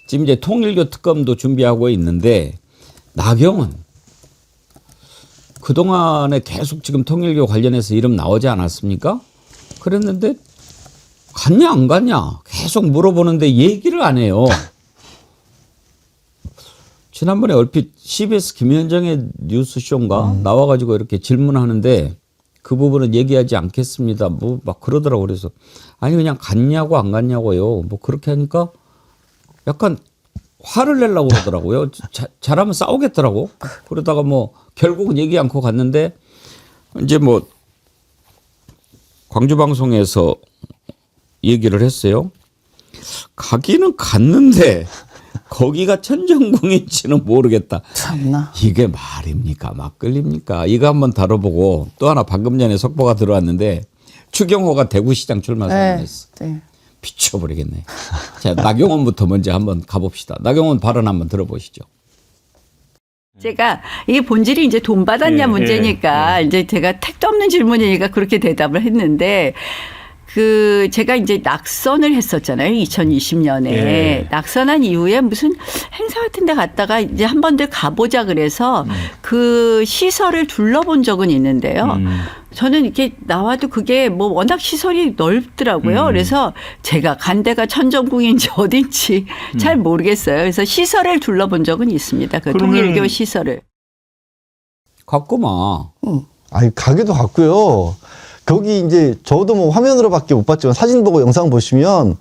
지금 이제 통일교 특검도 준비하고 있는데 나경원 그동안에 계속 지금 통일교 관련해서 이름 나오지 않았습니까? 그랬는데 갔냐 안 갔냐 계속 물어보는데 얘기를 안 해요. 지난번에 얼핏 CBS 김현정의 뉴스쇼인가 나와가지고 이렇게 질문하는데 그 부분은 얘기하지 않겠습니다. 뭐 막 그러더라고. 그래서 아니 그냥 갔냐고 안 갔냐고요. 뭐 그렇게 하니까 약간 화를 내려고 그러더라고요. 잘하면 싸우겠더라고. 그러다가 뭐 결국은 얘기 않고 갔는데 이제 뭐 광주방송에서 얘기를 했어요. 가기는 갔는데 거기가 천정궁인지는 모르겠다. 참나. 이게 말입니까? 막걸리입니까? 이거 한번 다뤄보고 또 하나 방금 전에 속보가 들어왔는데 추경호가 대구시장 출마 선언했어. 네. 미쳐버리겠네. 자, 나경원부터 먼저 한번 가봅시다. 나경원 발언 한번 들어보시죠. 제가 이게 본질이 이제 돈 받았냐 문제니까 이제 제가 택도 없는 질문이니까 그렇게 대답을 했는데 제가 이제 낙선을 했었잖아요. 2020년에. 낙선한 이후에 무슨 행사 같은 데 갔다가 이제 한 번들 가보자 그래서 그 시설을 둘러본 적은 있는데요. 저는 이렇게 나와도 그게 뭐 워낙 시설이 넓더라고요. 그래서 제가 간 데가 천정궁인지 어딘지 잘 모르겠어요. 그래서 시설을 둘러본 적은 있습니다. 그 통일교 시설을. 갔구만. 아니 가게도 갔고요. 거기 이제 저도 뭐 화면으로밖에 못 봤지만 사진 보고 영상 보시면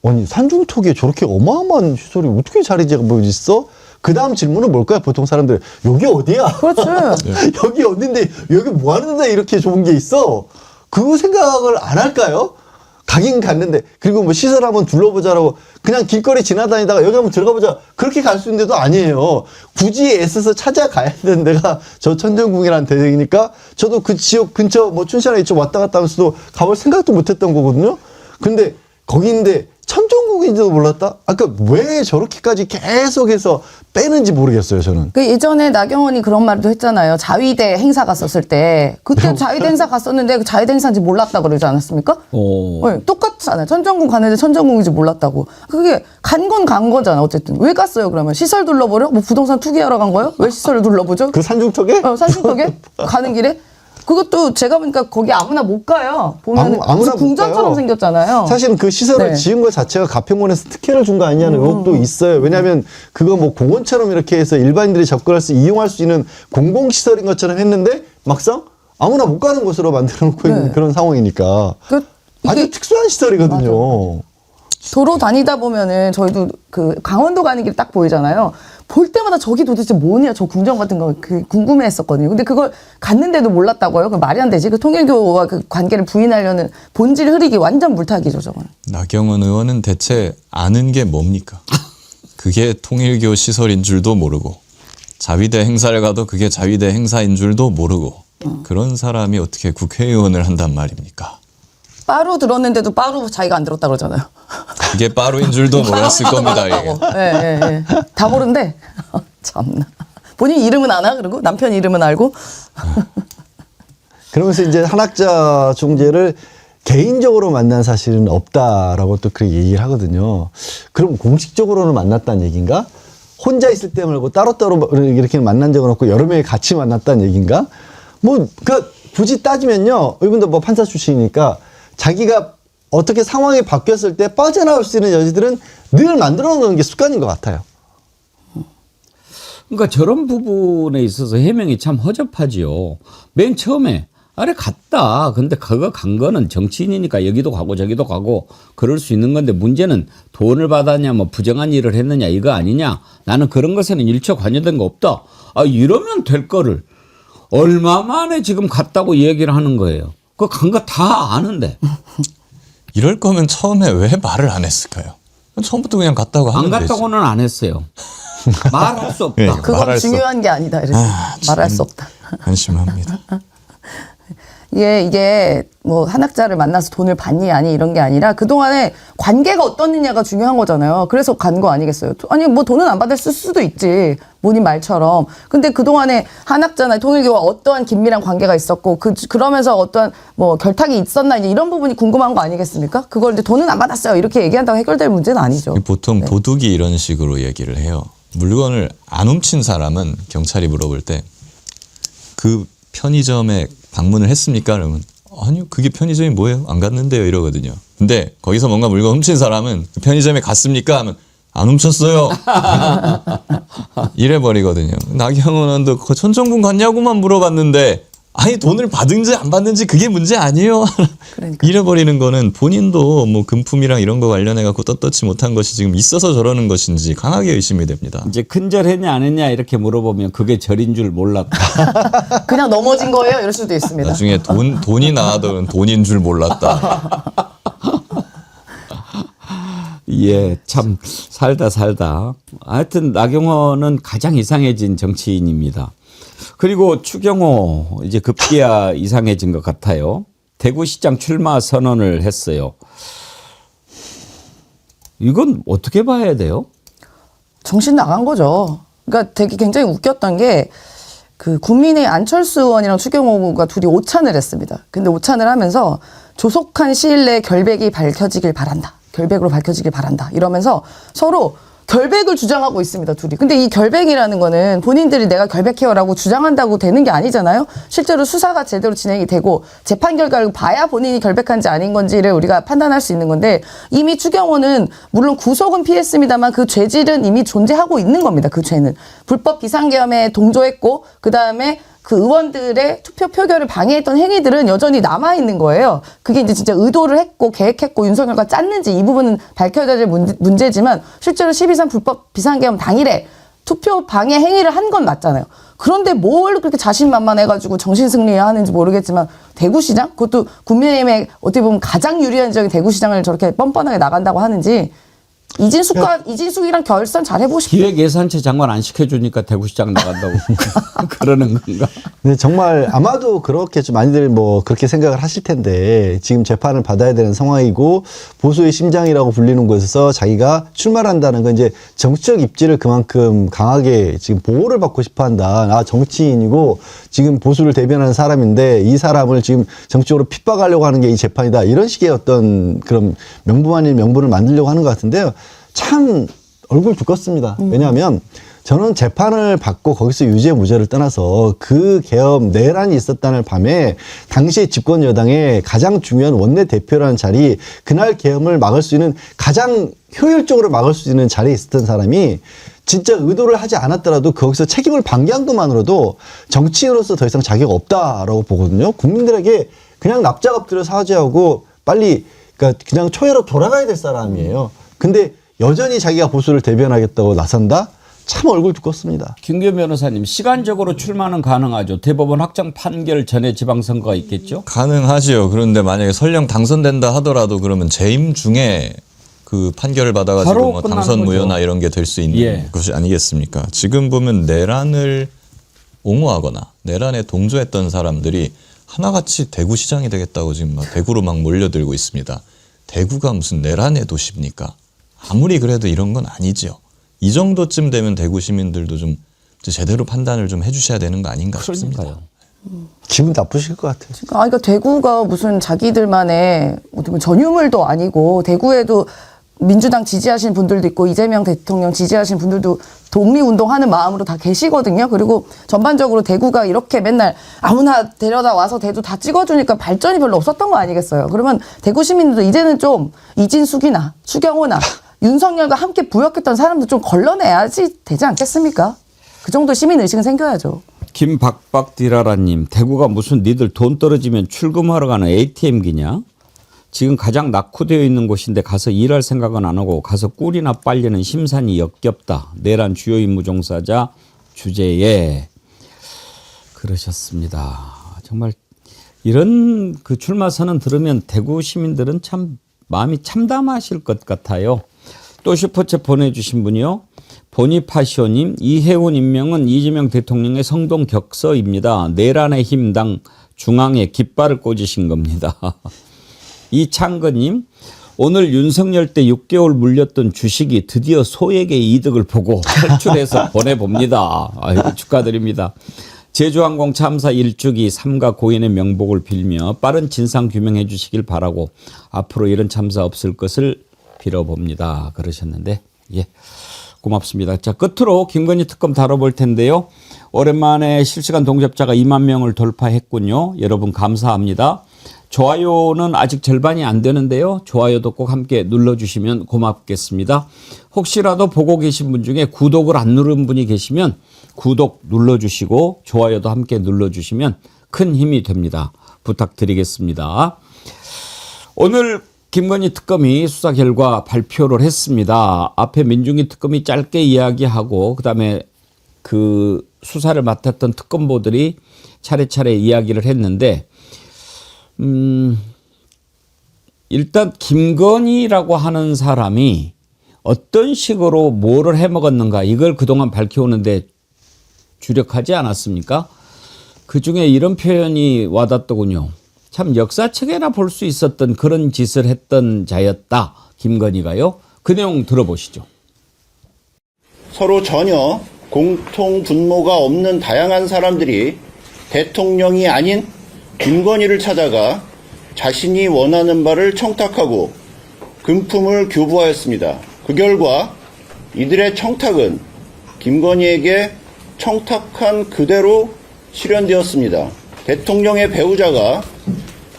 아니 산중턱에 저렇게 어마어마한 시설이 어떻게 자리재가 뭐 있어? 그 다음 질문은 뭘까요? 보통 사람들 여기 어디야? 그렇죠. 여기 어딘데 여기 뭐 하는데 이렇게 좋은 게 있어? 그 생각을 안 할까요? 가긴 갔는데 그리고 뭐 시설 한번 둘러보자라고 그냥 길거리 지나다니다가 여기 한번 들어가 보자 그렇게 갈 수 있는 데도 아니에요. 굳이 애써서 찾아가야 되는 데가 저 천정궁이라는 데니까 저도 그 지역 근처 뭐 춘천에 이쪽 왔다 갔다 하면서도 가볼 생각도 못했던 거거든요. 근데 거기인데 천정궁인지도 몰랐다? 아까 왜 저렇게까지 계속해서 빼는지 모르겠어요, 저는. 그 예전에 나경원이 그런 말도 했잖아요. 자위대 행사 갔었을 때 그때 자위대 행사 갔었는데 그 자위대 행사인지 몰랐다 그러지 않았습니까? 네, 똑같잖아요. 천정궁 갔는데 천정궁인지 몰랐다고. 그게 간 건 간 거잖아. 어쨌든 왜 갔어요? 그러면 시설 둘러보려? 뭐 부동산 투기하러 간 거예요? 왜 시설을 둘러보죠? 그 산중턱에? 산중턱에 가는 길에 그것도 제가 보니까 거기 아무나 못 가요. 보면 아무나 못 궁전처럼 가요. 생겼잖아요. 사실은 그 시설을 네. 지은 것 자체가 가평원에서 특혜를 준 거 아니냐는 의혹도 있어요. 왜냐하면 그거 뭐 공원처럼 이렇게 해서 일반인들이 접근할 수 이용할 수 있는 공공시설인 것처럼 했는데 막상 아무나 못 가는 곳으로 만들어 놓고 있는 그런 상황이니까 아주 특수한 시설이거든요. 도로 다니다 보면은 저희도 그 강원도 가는 길 딱 보이잖아요. 볼 때마다 저기 도대체 뭐냐 저 궁전 같은 거 궁금해했었거든요. 근데 그걸 갔는데도 몰랐다고요? 그 말이 안 되지. 그 통일교와 그 관계를 부인하려는 본질 흐리기 완전 물타기죠, 저건. 나경원 의원은 대체 아는 게 뭡니까? 그게 통일교 시설인 줄도 모르고 자위대 행사를 가도 그게 자위대 행사인 줄도 모르고 그런 사람이 어떻게 국회의원을 한단 말입니까? 빠루 들었는데도 빠루 자기가 안 들었다 그러잖아요. 그게 빠루인 줄도 몰랐을 겁니다. 이게. 예. 다 모른대. 참나. 본인 이름은 아나? 그리고 남편 이름은 알고? 그러면서 이제 한학자 총재를 개인적으로 만난 사실은 없다라고 또 그렇게 얘기를 하거든요. 그럼 공식적으로는 만났다는 얘기인가? 혼자 있을 때 말고 따로따로 이렇게 만난 적은 없고 여러 명이 같이 만났다는 얘기인가? 뭐, 그 굳이 따지면요. 이분도 뭐 판사 출신이니까 자기가 어떻게 상황이 바뀌었을 때 빠져나올 수 있는 여지들은 늘 만들어 놓는 게 습관인 것 같아요. 그러니까 저런 부분에 있어서 해명이 참 허접하지요. 맨 처음에 아래 갔다. 근데 그거 간 거는 정치인이니까 여기도 가고 저기도 가고 그럴 수 있는 건데 문제는 돈을 받았냐 뭐 부정한 일을 했느냐 이거 아니냐. 나는 그런 것에는 일체 관여된 거 없다. 아 이러면 될 거를 얼마 만에 지금 갔다고 얘기를 하는 거예요. 그 간 거 다 아는데. 이럴 거면 처음에 왜 말을 안 했을까요? 처음부터 그냥 갔다고 하면 안 되지. 갔다고는 안 했어요. 말할 수 없다. 네, 그건 말할 수 중요한 게 아니다. 이랬어요. 말할 수 없다. 한심합니다. 이게 뭐 한학자를 만나서 돈을 받니 아니 이런 게 아니라 그동안에 관계가 어떻느냐가 중요한 거잖아요. 그래서 간 거 아니겠어요? 아니 뭐 돈은 안 받을 수도 있지. 본인 말처럼. 근데 그동안에 한학자나 통일교와 어떠한 긴밀한 관계가 있었고 그러면서 어떠한 뭐 결탁이 있었나 이제 이런 부분이 궁금한 거 아니겠습니까? 그걸 이제 돈은 안 받았어요. 이렇게 얘기한다고 해결될 문제는 아니죠. 보통 도둑이 이런 식으로 얘기를 해요. 물건을 안 훔친 사람은 경찰이 물어볼 때 그 편의점에 방문을 했습니까? 그러면 아니요, 그게 편의점이 뭐예요? 안 갔는데요, 이러거든요. 근데 거기서 뭔가 물건 훔친 사람은 그 편의점에 갔습니까? 하면 안 훔쳤어요. 이래버리거든요. 나경원 의원도 그 천정군 갔냐고만 물어봤는데 아니 돈을 받은지 안 받는지 그게 문제 아니에요. 그러니까. 이래버리는 거는 본인도 뭐 금품이랑 이런 거 관련해 갖고 떳떳지 못한 것이 지금 있어서 저러는 것인지 강하게 의심이 됩니다. 이제 큰절했냐 안 했냐 이렇게 물어보면 그게 절인 줄 몰랐다. 그냥 넘어진 거예요? 이럴 수도 있습니다. 나중에 돈이 나와도 돈인 줄 몰랐다. 예, 참 살다. 하여튼 나경원은 가장 이상해진 정치인입니다. 그리고 추경호 이제 급기야 이상해진 것 같아요. 대구시장 출마 선언을 했어요. 이건 어떻게 봐야 돼요? 정신 나간 거죠. 그러니까 되게 굉장히 웃겼던 게 그 국민의 안철수 의원이랑 추경호가 둘이 오찬을 했습니다. 근데 오찬을 하면서 조속한 시일 내에 결백이 밝혀지길 바란다. 결백으로 밝혀지길 바란다. 이러면서 서로 결백을 주장하고 있습니다, 둘이. 근데 이 결백이라는 거는 본인들이 내가 결백해요라고 주장한다고 되는 게 아니잖아요. 실제로 수사가 제대로 진행이 되고 재판 결과를 봐야 본인이 결백한지 아닌 건지를 우리가 판단할 수 있는 건데 이미 추경호는 물론 구속은 피했습니다만 그 죄질은 이미 존재하고 있는 겁니다, 그 죄는. 불법 비상계엄에 동조했고 그다음에 그 의원들의 투표 표결을 방해했던 행위들은 여전히 남아있는 거예요. 그게 이제 진짜 의도를 했고 계획했고 윤석열과 짰는지 이 부분은 밝혀야 될 문제지만 실제로 12.3 불법 비상계엄 당일에 투표 방해 행위를 한 건 맞잖아요. 그런데 뭘 그렇게 자신만만해가지고 정신승리하는지 모르겠지만 대구시장? 그것도 국민의힘에 어떻게 보면 가장 유리한 지역인 대구시장을 저렇게 뻔뻔하게 나간다고 하는지 이진숙이랑 결선 잘 해보십시오. 기획예산처 장관 안 시켜주니까 대구시장 나간다고 그러는 건가? 근데 정말 아마도 그렇게 좀 많이들 뭐 그렇게 생각을 하실 텐데 지금 재판을 받아야 되는 상황이고 보수의 심장이라고 불리는 곳에서 자기가 출마를 한다는 건 이제 정치적 입지를 그만큼 강하게 지금 보호를 받고 싶어 한다. 나 정치인이고 지금 보수를 대변하는 사람인데 이 사람을 지금 정치적으로 핍박하려고 하는 게 이 재판이다. 이런 식의 어떤 그런 명분 아닌 명분을 만들려고 하는 것 같은데요. 참 얼굴 두껍습니다. 왜냐하면 저는 재판을 받고 거기서 유죄 무죄를 떠나서 그 계엄 내란이 있었다는 밤에 당시에 집권 여당의 가장 중요한 원내대표라는 자리, 그날 계엄을 막을 수 있는 가장 효율적으로 막을 수 있는 자리에 있었던 사람이 진짜 의도를 하지 않았더라도 거기서 책임을 방기한 것만으로도 정치인으로서 더 이상 자격 없다라고 보거든요. 국민들에게 그냥 납작 엎드려 사죄하고 빨리 그냥 초회로 돌아가야 될 사람이에요. 근데 여전히 자기가 보수를 대변하겠다고 나선다? 참 얼굴 두껍습니다. 김규현 변호사님, 시간적으로 출마는 가능하죠. 대법원 확정 판결 전에 지방선거가 있겠죠? 가능하지요. 그런데 만약에 설령 당선된다 하더라도 그러면 재임 중에 그 판결을 받아가지고 뭐 당선 무효나 이런 게 될 수 있는 것이 아니겠습니까? 지금 보면 내란을 옹호하거나 내란에 동조했던 사람들이 하나같이 대구시장이 되겠다고 지금 막 대구로 막 몰려들고 있습니다. 대구가 무슨 내란의 도시입니까? 아무리 그래도 이런 건 아니죠. 이 정도쯤 되면 대구 시민들도 좀 제대로 판단을 좀 해주셔야 되는 거 아닌가 싶습니다. 기분 나쁘실 것 같아요. 그러니까 대구가 무슨 자기들만의 어떻게 전유물도 아니고 대구에도 민주당 지지하시는 분들도 있고 이재명 대통령 지지하시는 분들도 독립운동하는 마음으로 다 계시거든요. 그리고 전반적으로 대구가 이렇게 맨날 아무나 데려다 와서 대도 다 찍어주니까 발전이 별로 없었던 거 아니겠어요. 그러면 대구 시민들도 이제는 좀 이진숙이나 추경호나 윤석열과 함께 부역했던 사람들 좀 걸러내야지 되지 않겠습니까? 그 정도 시민의식은 생겨야죠. 김박박디라라님, 대구가 무슨 니들 돈 떨어지면 출금하러 가는 ATM기냐? 지금 가장 낙후되어 있는 곳인데 가서 일할 생각은 안 하고 가서 꿀이나 빨려는 심산이 역겹다. 내란 주요 임무 종사자 주제에 그러셨습니다. 정말 이런 그 출마 선언 들으면 대구 시민들은 참 마음이 참담하실 것 같아요. 또 슈퍼챗 보내주신 분이요. 보니파시오님, 이해운 임명은 이재명 대통령의 성동격서입니다. 내란의 힘당 중앙에 깃발을 꽂으신 겁니다. 이창근님, 오늘 윤석열 때 6개월 물렸던 주식이 드디어 소액의 이득을 보고 탈출해서 보내봅니다. 아이고, 축하드립니다. 제주항공 참사 일주기 삼가 고인의 명복을 빌며 빠른 진상 규명해 주시길 바라고 앞으로 이런 참사 없을 것을 빌어봅니다. 그러셨는데, 예, 고맙습니다. 자, 끝으로 김건희 특검 다뤄볼 텐데요. 오랜만에 실시간 동접자가 2만 명을 돌파했군요. 여러분 감사합니다. 좋아요는 아직 절반이 안 되는데요. 좋아요도 꼭 함께 눌러주시면 고맙겠습니다. 혹시라도 보고 계신 분 중에 구독을 안 누른 분이 계시면 구독 눌러주시고 좋아요도 함께 눌러주시면 큰 힘이 됩니다. 부탁드리겠습니다. 오늘 김건희 특검이 수사 결과 발표를 했습니다. 앞에 민중기 특검이 짧게 이야기하고 그다음에 그 수사를 맡았던 특검보들이 차례차례 이야기를 했는데 일단 김건희라고 하는 사람이 어떤 식으로 뭐를 해먹었는가 이걸 그동안 밝혀오는데 주력하지 않았습니까? 그중에 이런 표현이 와닿더군요. 참 역사책에나 볼 수 있었던 그런 짓을 했던 자였다. 김건희가요. 그 내용 들어보시죠. 서로 전혀 공통 분모가 없는 다양한 사람들이 대통령이 아닌 김건희를 찾아가 자신이 원하는 바를 청탁하고 금품을 교부하였습니다. 그 결과 이들의 청탁은 김건희에게 청탁한 그대로 실현되었습니다. 대통령의 배우자가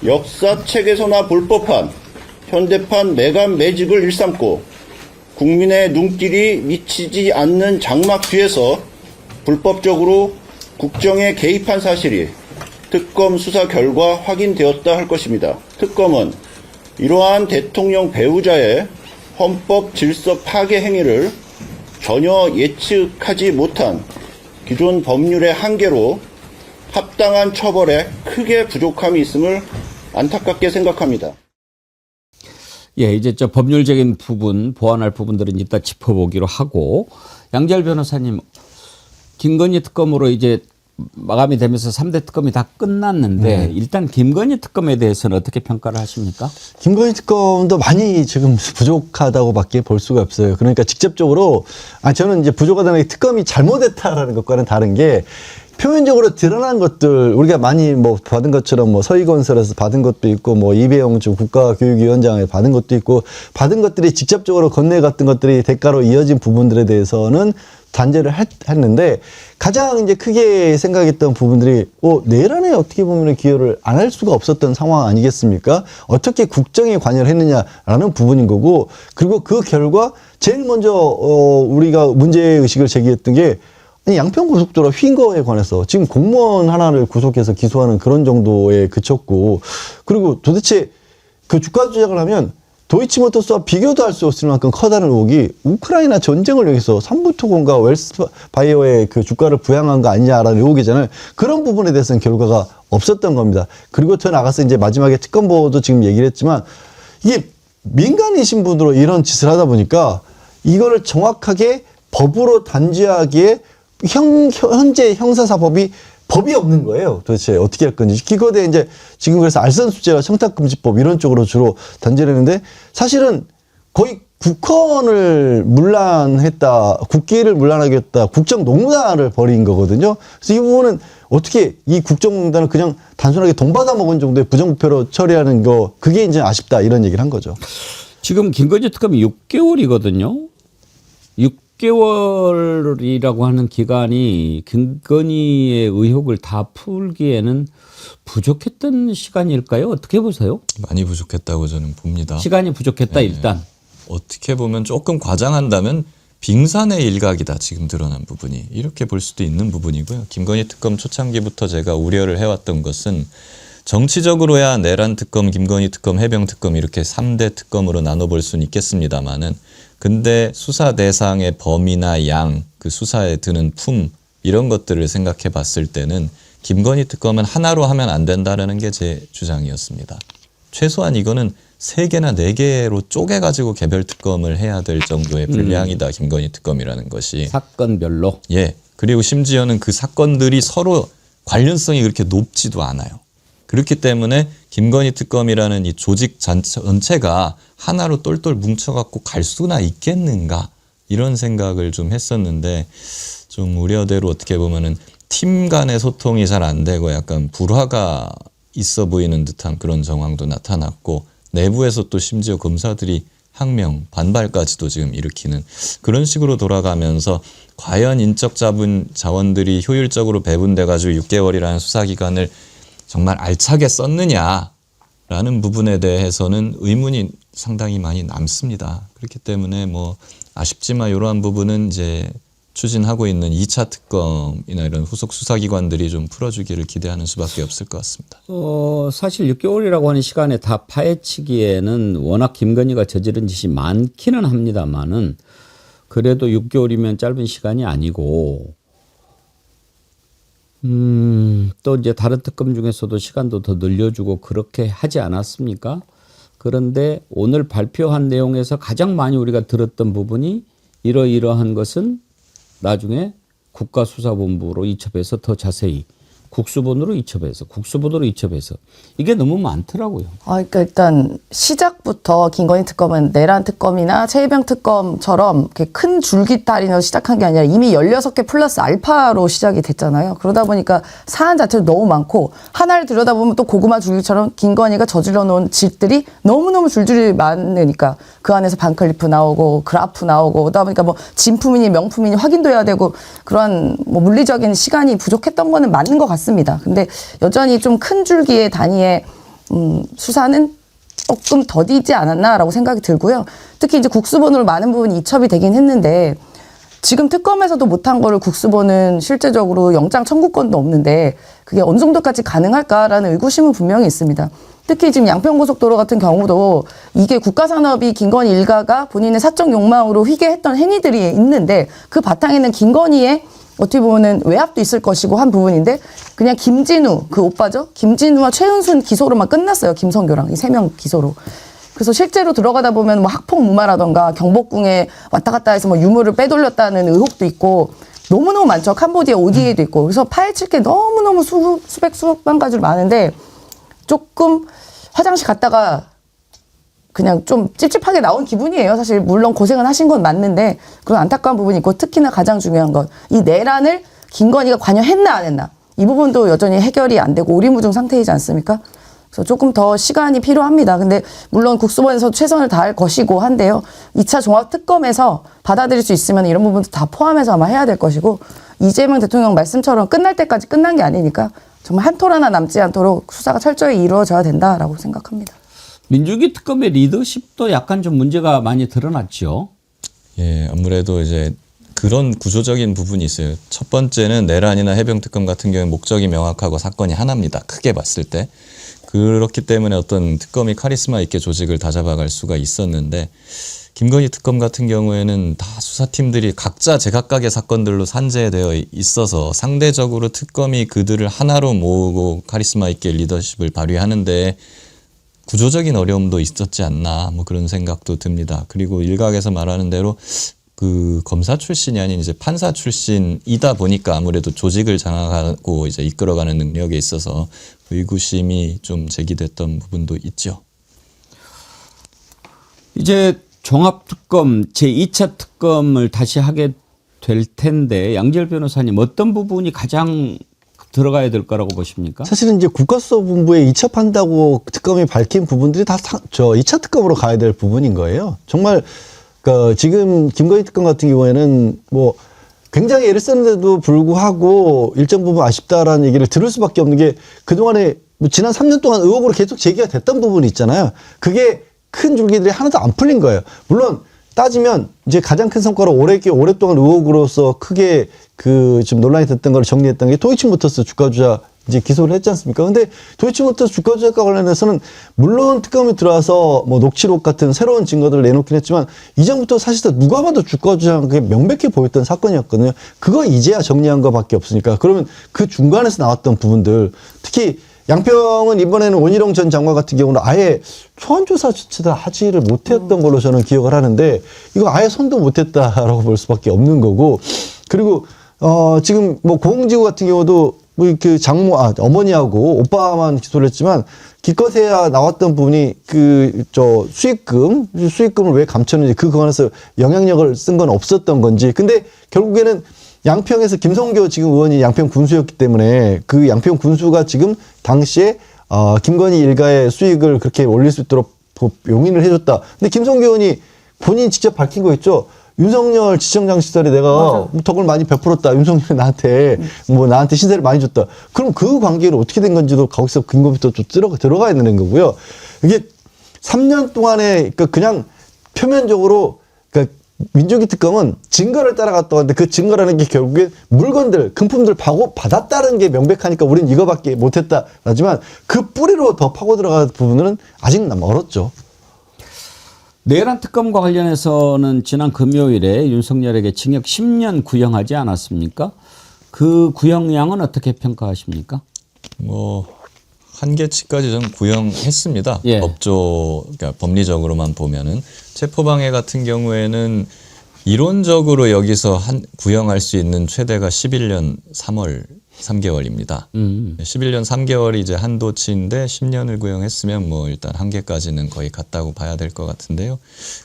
역사책에서나 볼 법한 현대판 매감 매직을 일삼고 국민의 눈길이 미치지 않는 장막 뒤에서 불법적으로 국정에 개입한 사실이 특검 수사 결과 확인되었다 할 것입니다. 특검은 이러한 대통령 배우자의 헌법 질서 파괴 행위를 전혀 예측하지 못한 기존 법률의 한계로 합당한 처벌에 크게 부족함이 있음을 안타깝게 생각합니다. 예, 이제 저 법률적인 부분, 보완할 부분들은 이따 짚어보기로 하고 양지열 변호사님, 김건희 특검으로 이제 마감이 되면서 3대 특검이 다 끝났는데 일단 김건희 특검에 대해서는 어떻게 평가를 하십니까? 김건희 특검도 많이 지금 부족하다고밖에 볼 수가 없어요. 그러니까 직접적으로 저는 이제 부족하다는 게 특검이 잘못했다라는 것과는 다른 게 표면적으로 드러난 것들 우리가 많이 뭐 받은 것처럼 뭐 서희건설에서 받은 것도 있고 뭐 이배영 국가교육위원장에 받은 것도 있고 받은 것들이 직접적으로 건네갔던 것들이 대가로 이어진 부분들에 대해서는 단죄를 했는데 가장 이제 크게 생각했던 부분들이 내란에 어떻게 보면 기여를 안 할 수가 없었던 상황 아니겠습니까? 어떻게 국정에 관여를 했느냐라는 부분인 거고 그리고 그 결과 제일 먼저 우리가 문제의식을 제기했던 게 양평고속도로 휜 거에 관해서 지금 공무원 하나를 구속해서 기소하는 그런 정도에 그쳤고 그리고 도대체 그 주가 조작을 하면 도이치모터스와 비교도 할 수 없을 만큼 커다란 의혹이 우크라이나 전쟁을 위해서 삼부토건과 웰스바이오의 그 주가를 부양한 거 아니냐라는 의혹이잖아요. 그런 부분에 대해서는 결과가 없었던 겁니다. 그리고 더 나가서 이제 마지막에 특검보도 지금 얘기를 했지만 이게 민간이신 분으로 이런 짓을 하다 보니까 이거를 정확하게 법으로 단죄하기에 현재 형사사법이 법이 없는 거예요. 도대체 어떻게 할 건지. 기거대 이제 지금 그래서 알선수재와 청탁금지법 이런 쪽으로 주로 단죄를 했는데 사실은 거의 국헌을 문란했다, 국기를 문란하게 했다, 국정농단을 벌인 거거든요. 그래서 이 부분은 어떻게 이 국정농단을 그냥 단순하게 돈 받아 먹은 정도의 부정부패로 처리하는 거 그게 이제 아쉽다 이런 얘기를 한 거죠. 지금 김건희 특검이 6개월이거든요. 6개월이라고 하는 기간이 김건희의 의혹을 다 풀기에는 부족했던 시간일까요? 어떻게 보세요? 많이 부족했다고 저는 봅니다. 시간이 부족했다 일단. 어떻게 보면 조금 과장한다면 빙산의 일각이다 지금 드러난 부분이 이렇게 볼 수도 있는 부분이고요. 김건희 특검 초창기부터 제가 우려를 해왔던 것은 정치적으로야 내란 특검, 김건희 특검, 해병 특검 이렇게 3대 특검으로 나눠볼 수는 있겠습니다만은 근데 수사 대상의 범위나 양, 그 수사에 드는 품 이런 것들을 생각해 봤을 때는 김건희 특검은 하나로 하면 안 된다는 게 제 주장이었습니다. 최소한 이거는 3개나 4개로 쪼개가지고 개별 특검을 해야 될 정도의 분량이다. 김건희 특검이라는 것이. 사건별로. 예. 그리고 심지어는 그 사건들이 서로 관련성이 그렇게 높지도 않아요. 그렇기 때문에 김건희 특검이라는 이 조직 전체가 하나로 똘똘 뭉쳐갖고 갈 수나 있겠는가 이런 생각을 좀 했었는데 좀 우려대로 어떻게 보면은 팀 간의 소통이 잘 안 되고 약간 불화가 있어 보이는 듯한 그런 정황도 나타났고 내부에서 또 심지어 검사들이 항명, 반발까지도 지금 일으키는 그런 식으로 돌아가면서 과연 인적 자원들이 효율적으로 배분돼가지고 6개월이라는 수사기간을 정말 알차게 썼느냐라는 부분에 대해서는 의문이 상당히 많이 남습니다. 그렇기 때문에 뭐 아쉽지만 이러한 부분은 이제 추진하고 있는 2차 특검이나 이런 후속 수사기관들이 좀 풀어주기를 기대하는 수밖에 없을 것 같습니다. 사실 6개월이라고 하는 시간에 다 파헤치기에는 워낙 김건희가 저지른 짓이 많기는 합니다만은 그래도 6개월이면 짧은 시간이 아니고 또 이제 다른 특검 중에서도 시간도 더 늘려주고 그렇게 하지 않았습니까? 그런데 오늘 발표한 내용에서 가장 많이 우리가 들었던 부분이 이러이러한 것은 나중에 국가수사본부로 이첩해서 더 자세히 국수본으로 이첩해서 국수본으로 이첩해서 이게 너무 많더라고요. 그러니까 일단 시작부터 김건희 특검은 내란 특검이나 최혜병 특검처럼 이렇게 큰 줄기다리로 시작한 게 아니라 이미 16개 플러스 알파로 시작이 됐잖아요. 그러다 보니까 사안 자체도 너무 많고 하나를 들여다보면 또 고구마 줄기처럼 김건희가 저질러 놓은 짓들이 너무너무 줄줄이 많으니까 그 안에서 반클리프 나오고 그래프 나오고 그러다 보니까 뭐 진품이니 명품이니 확인도 해야 되고 그런 뭐 물리적인 시간이 부족했던 거는 맞는 것 같습니다. 근데 여전히 좀 큰 줄기의 단위의 수사는 조금 더디지 않았나라고 생각이 들고요. 특히 이제 국수본으로 많은 부분이 이첩이 되긴 했는데 지금 특검에서도 못한 거를 국수본은 실제적으로 영장 청구권도 없는데 그게 어느 정도까지 가능할까라는 의구심은 분명히 있습니다. 특히 지금 양평고속도로 같은 경우도 이게 국가산업이 김건희 일가가 본인의 사적 욕망으로 휘게했던 행위들이 있는데 그 바탕에는 김건희의 어떻게 보면은 외압도 있을 것이고 한 부분인데 그냥 김진우 그 오빠죠. 김진우와 최은순 기소로만 끝났어요. 김성교랑 이 3명 기소로. 그래서 실제로 들어가다 보면 뭐 학폭 무마라던가 경복궁에 왔다 갔다 해서 뭐 유물을 빼돌렸다는 의혹도 있고 너무너무 많죠. 캄보디아 ODA도 있고. 그래서 파헤칠 게 너무너무 수백만 가지로 많은데 조금 화장실 갔다가 그냥 좀 찝찝하게 나온 기분이에요. 사실 물론 고생은 하신 건 맞는데 그런 안타까운 부분이 있고 특히나 가장 중요한 건 이 내란을 김건희가 관여했나 안 했나 이 부분도 여전히 해결이 안 되고 오리무중 상태이지 않습니까? 그래서 조금 더 시간이 필요합니다. 근데 물론 국수본에서 최선을 다할 것이고 한데요. 2차 종합특검에서 받아들일 수 있으면 이런 부분도 다 포함해서 아마 해야 될 것이고 이재명 대통령 말씀처럼 끝날 때까지 끝난 게 아니니까 정말 한 톨 하나 남지 않도록 수사가 철저히 이루어져야 된다라고 생각합니다. 민주기 특검의 리더십도 약간 좀 문제가 많이 드러났죠. 예, 아무래도 이제 그런 구조적인 부분이 있어요. 첫 번째는 내란이나 해병 특검 같은 경우에 목적이 명확하고 사건이 하나입니다. 크게 봤을 때. 그렇기 때문에 어떤 특검이 카리스마 있게 조직을 다잡아갈 수가 있었는데 김건희 특검 같은 경우에는 다 수사팀들이 각자 제각각의 사건들로 산재되어 있어서 상대적으로 특검이 그들을 하나로 모으고 카리스마 있게 리더십을 발휘하는데 구조적인 어려움도 있었지 않나 뭐 그런 생각도 듭니다. 그리고 일각에서 말하는 대로 그 검사 출신이 아닌 이제 판사 출신이다 보니까 아무래도 조직을 장악하고 이제 이끌어가는 능력에 있어서 의구심이 좀 제기됐던 부분도 있죠. 이제 종합특검 제2차 특검을 다시 하게 될 텐데 양지열 변호사님 어떤 부분이 가장 들어가야 될 거라고 보십니까? 사실은 이제 국가수사본부에 이첩한다고 특검이 밝힌 부분들이 다 2차 특검으로 가야 될 부분인 거예요. 정말 지금 김건희 특검 같은 경우에는 뭐 굉장히 애를 썼는데도 불구하고 일정 부분 아쉽다라는 얘기를 들을 수밖에 없는 게 그동안에 뭐 지난 3년 동안 의혹으로 계속 제기가 됐던 부분이 있잖아요. 그게 큰 줄기들이 하나도 안 풀린 거예요. 물론 따지면 이제 가장 큰 성과로 오랫동안 의혹으로서 크게 지금 논란이 됐던 걸 정리했던 게 도이치모터스 주가 조작 이제 기소를 했지 않습니까? 근데 도이치모터스 주가 조작과 관련해서는 물론 특검이 들어와서 뭐 녹취록 같은 새로운 증거들을 내놓긴 했지만 이전부터 사실상 누가 봐도 주가 조작이 명백히 보였던 사건이었거든요. 그거 이제야 정리한 거밖에 없으니까 그러면 그 중간에서 나왔던 부분들 특히 양평은 이번에는 원희룡 전 장관 같은 경우는 아예 소환조사 자체를 하지를 못했던 걸로 저는 기억을 하는데 이거 아예 손도 못했다라고 볼 수밖에 없는 거고 그리고 지금 뭐 고흥지구 같은 경우도 뭐 그 어머니하고 오빠만 기소를 했지만 기껏해야 나왔던 부분이 그 수익금을 왜 감췄는지 그 구간에서 영향력을 쓴 건 없었던 건지. 근데 결국에는 양평에서 김성교 지금 의원이 양평 군수였기 때문에 그 양평 군수가 지금 당시에 김건희 일가의 수익을 그렇게 올릴 수 있도록 용인을 해줬다. 근데 김성교 의원이 본인이 직접 밝힌 거 있죠. 윤석열 지청장 시절에 내가 덕을 많이 베풀었다. 윤석열이 나한테 신세를 많이 줬다. 그럼 그 관계는 어떻게 된 건지도 거기서 근거부터 좀 들어가야 되는 거고요. 이게 3년 동안에 그냥 표면적으로 민주기 특검은 증거를 따라갔다 왔는데 그 증거라는 게 결국에 물건들, 금품들 받았다는 게 명백하니까 우린 이거밖에 못했다. 하지만 그 뿌리로 더 파고 들어갈 부분은 아직 멀었죠. 내란 특검과 관련해서는 지난 금요일에 윤석열에게 징역 10년 구형하지 않았습니까? 그 구형량은 어떻게 평가하십니까? 뭐 한계치까지 좀 구형했습니다. 예. 그러니까 법리적으로만 보면은 체포방해 같은 경우에는 이론적으로 여기서 구형할 수 있는 최대가 11년 3개월입니다. 11년 3개월이 이제 한도치인데 10년을 구형했으면 뭐 일단 한계까지는 거의 갔다고 봐야 될 것 같은데요.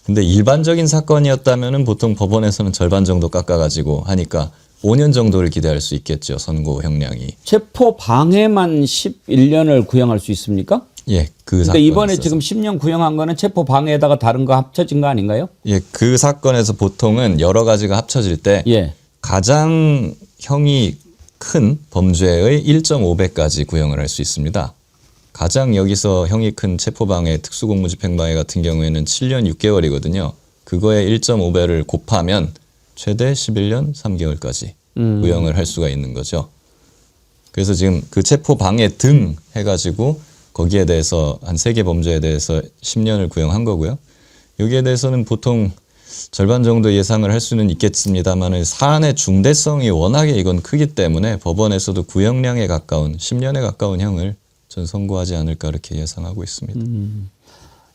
근데 일반적인 사건이었다면은 보통 법원에서는 절반 정도 깎아가지고 하니까 5년 정도를 기대할 수 있겠죠. 선고 형량이. 체포 방해만 11년을 구형할 수 있습니까? 예, 그 근데 사건에 이번에 있어서. 지금 10년 구형한 거는 체포 방해에다가 다른 거 합쳐진 거 아닌가요? 예, 그 사건에서 보통은 여러 가지가 합쳐질 때 예. 가장 형이 큰 범죄의 1.5배까지 구형을 할 수 있습니다. 가장 여기서 형이 큰 체포방해, 특수공무집행방해 같은 경우에는 7년 6개월이거든요. 그거에 1.5배를 곱하면 최대 11년 3개월까지 구형을 할 수가 있는 거죠. 그래서 지금 그 체포방해 등 해가지고 거기에 대해서 한 3개 범죄에 대해서 10년을 구형한 거고요. 여기에 대해서는 보통 절반 정도 예상을 할 수는 있겠습니다만 사안의 중대성이 워낙에 이건 크기 때문에 법원에서도 구형량에 가까운 10년에 가까운 형을 전 선고하지 않을까 이렇게 예상하고 있습니다.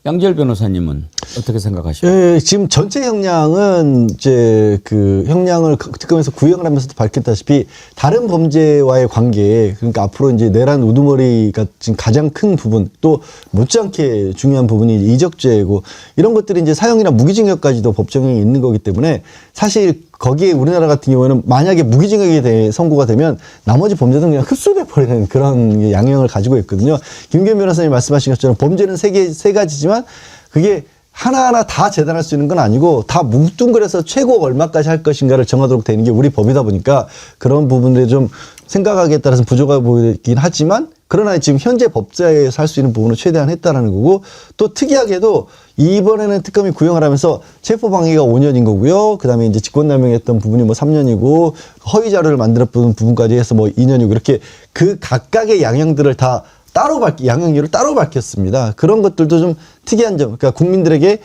양지열 변호사님은 어떻게 생각하십니까? 예, 지금 전체 형량은 이제 그 형량을 특검에서 구형을 하면서도 밝혔다시피 다른 범죄와의 관계, 그러니까 앞으로 이제 내란 우두머리가 지금 가장 큰 부분, 또 못지않게 중요한 부분이 이적죄고 이런 것들이 이제 사형이나 무기징역까지도 법정에 있는 거기 때문에 사실 거기에 우리나라 같은 경우에는 만약에 무기징역이 선고가 되면 나머지 범죄들은 그냥 흡수돼 버리는 그런 양형을 가지고 있거든요. 김기현 변호사님 말씀하신 것처럼 범죄는 세 가지지만 그게 하나하나 다 재단할 수 있는 건 아니고 다 뭉뚱그려서 최고 얼마까지 할 것인가를 정하도록 되는 게 우리 법이다 보니까 그런 부분들이 좀 생각하기에 따라서 부족해 보이긴 하지만 그러나 지금 현재 법제에서 할 수 있는 부분을 최대한 했다라는 거고 또 특이하게도 이번에는 특검이 구형을 하면서 체포방해가 5년인 거고요. 그다음에 이제 직권남용했던 부분이 뭐 3년이고 허위 자료를 만들었던 부분까지 해서 뭐 2년이고 이렇게 그 각각의 양형들을 다 양형률을 따로 밝혔습니다. 그런 것들도 좀 특이한 점. 그러니까 국민들에게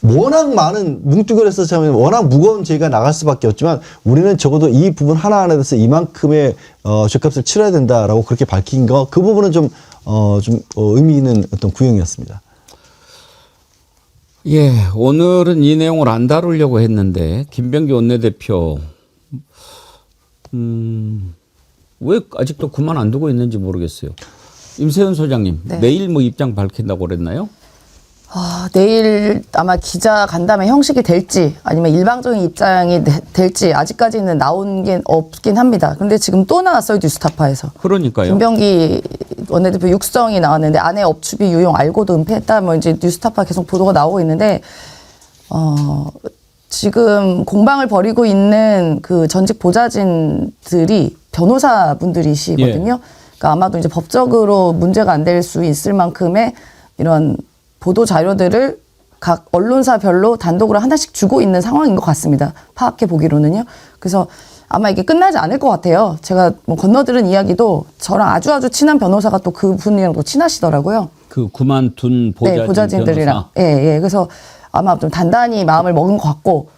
워낙 많은 뭉뚱그려서 하면 워낙 무거운 죄가 나갈 수밖에 없지만 우리는 적어도 이 부분 하나하나에 대해서 이만큼의 죄값을 치러야 된다라고 그렇게 밝힌 거 그 부분은 좀 의미 있는 어떤 구형이었습니다. 예, 오늘은 이 내용을 안 다루려고 했는데 김병기 원내대표 왜 아직도 그만 안 두고 있는지 모르겠어요. 임세현 소장님, 네. 내일 뭐 입장 밝힌다고 그랬나요? 내일 아마 기자 간담회 형식이 될지 아니면 일방적인 입장이 될지 아직까지는 나온 게 없긴 합니다. 근데 지금 또 나왔어요, 뉴스타파에서. 그러니까요. 김병기 원내대표 육성이 나왔는데 아내 업추비 유용 알고도 은폐했다. 뭐 이제 뉴스타파 계속 보도가 나오고 있는데 지금 공방을 벌이고 있는 그 전직 보좌진들이 변호사분들이시거든요. 그러니까 아마도 이제 법적으로 문제가 안 될 수 있을 만큼의 이런 보도 자료들을 각 언론사별로 단독으로 하나씩 주고 있는 상황인 것 같습니다. 파악해 보기로는요. 그래서 아마 이게 끝나지 않을 것 같아요. 제가 뭐 건너들은 이야기도 저랑 아주 친한 변호사가 또 그분이랑 또 친하시더라고요. 그 그만둔 네, 보좌진들이랑. 예. 그래서 아마 좀 단단히 마음을 먹은 것 같고,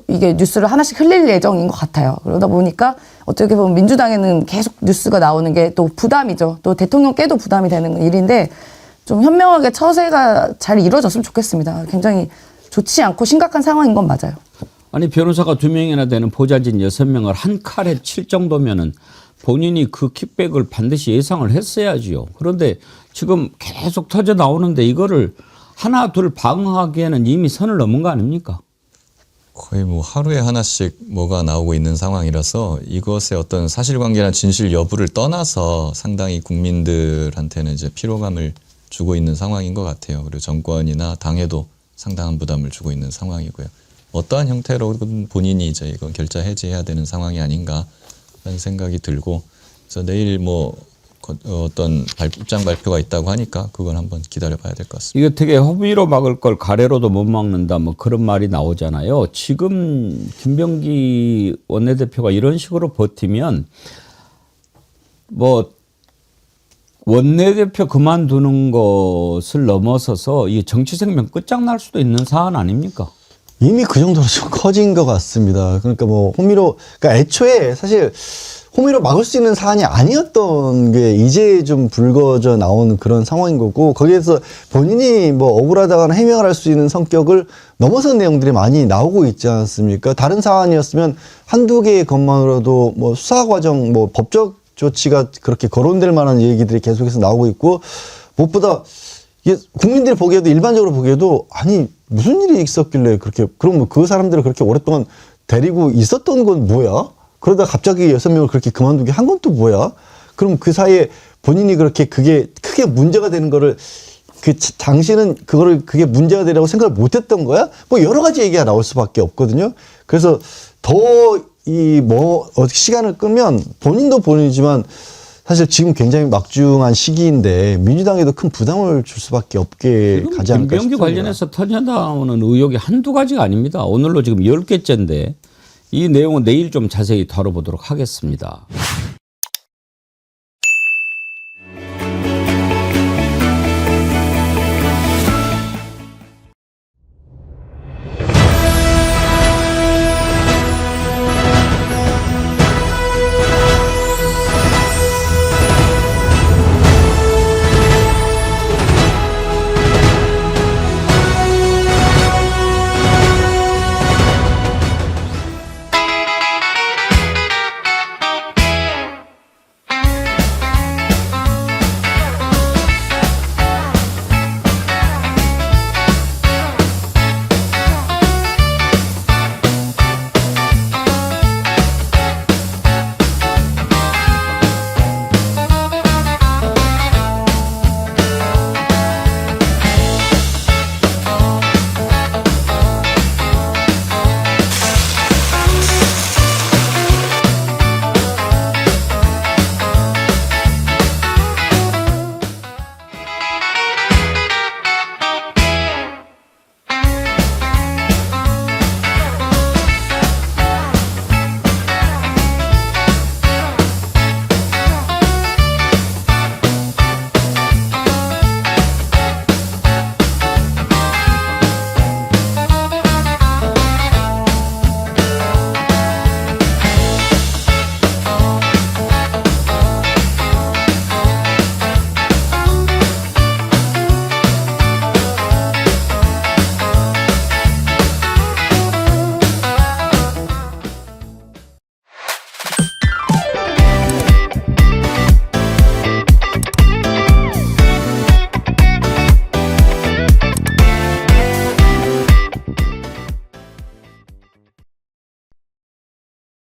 이게 뉴스를 하나씩 흘릴 예정인 것 같아요. 그러다 보니까 어떻게 보면 민주당에는 계속 뉴스가 나오는 게 또 부담이죠. 또 대통령께도 부담이 되는 일인데 좀 현명하게 처세가 잘 이루어졌으면 좋겠습니다. 굉장히 좋지 않고 심각한 상황인 건 맞아요. 아니 변호사가 2명이나 되는 보좌진 6명을 한 칼에 칠 정도면은 본인이 그 킥백을 반드시 예상을 했어야지요. 그런데 지금 계속 터져 나오는데 이거를 하나 둘 방어하기에는 이미 선을 넘은 거 아닙니까? 거의 뭐 하루에 하나씩 뭐가 나오고 있는 상황이라서 이것의 어떤 사실관계나 진실 여부를 떠나서 상당히 국민들한테는 이제 피로감을 주고 있는 상황인 것 같아요. 그리고 정권이나 당에도 상당한 부담을 주고 있는 상황이고요. 어떠한 형태로든 본인이 이제 이거 결자 해지해야 되는 상황이 아닌가 하는 생각이 들고, 그래서 내일 뭐 어떤 입장 발표가 있다고 하니까 그건 한번 기다려봐야 될 것 같습니다. 이거 되게 허위로 막을 걸 가래로도 못 막는다 뭐 그런 말이 나오잖아요. 지금 김병기 원내대표가 이런 식으로 버티면 뭐 원내대표 그만두는 것을 넘어서서 이 정치 생명 끝장날 수도 있는 사안 아닙니까? 이미 그 정도로 좀 커진 것 같습니다. 그러니까 뭐 호미로, 그러니까 애초에 사실 호미로 막을 수 있는 사안이 아니었던 게 이제 좀 불거져 나오는 그런 상황인 거고, 거기에서 본인이 뭐 억울하다거나 해명을 할 수 있는 성격을 넘어선 내용들이 많이 나오고 있지 않습니까? 다른 사안이었으면 한두 개의 것만으로도 뭐 수사 과정, 뭐 법적 조치가 그렇게 거론될 만한 얘기들이 계속해서 나오고 있고, 무엇보다 이게 국민들이 보기에도, 일반적으로 보기에도 아니 무슨 일이 있었길래 그렇게, 그럼 그 사람들을 그렇게 오랫동안 데리고 있었던 건 뭐야? 그러다 갑자기 6명을 그렇게 그만두게 한 건 또 뭐야? 그럼 그 사이에 본인이 그렇게 그게 크게 문제가 되는 거를, 당신은 그게 문제가 되라고 생각을 못 했던 거야? 뭐 여러 가지 얘기가 나올 수밖에 없거든요. 그래서 시간을 끄면 본인도 본인이지만 사실 지금 굉장히 막중한 시기인데 민주당에도 큰 부담을 줄 수밖에 없게 가지 않을까 김병기 싶습니다. 관련해서 터져나오는 의혹이 한두 가지가 아닙니다. 오늘로 지금 10개째인데 이 내용은 내일 좀 자세히 다뤄보도록 하겠습니다.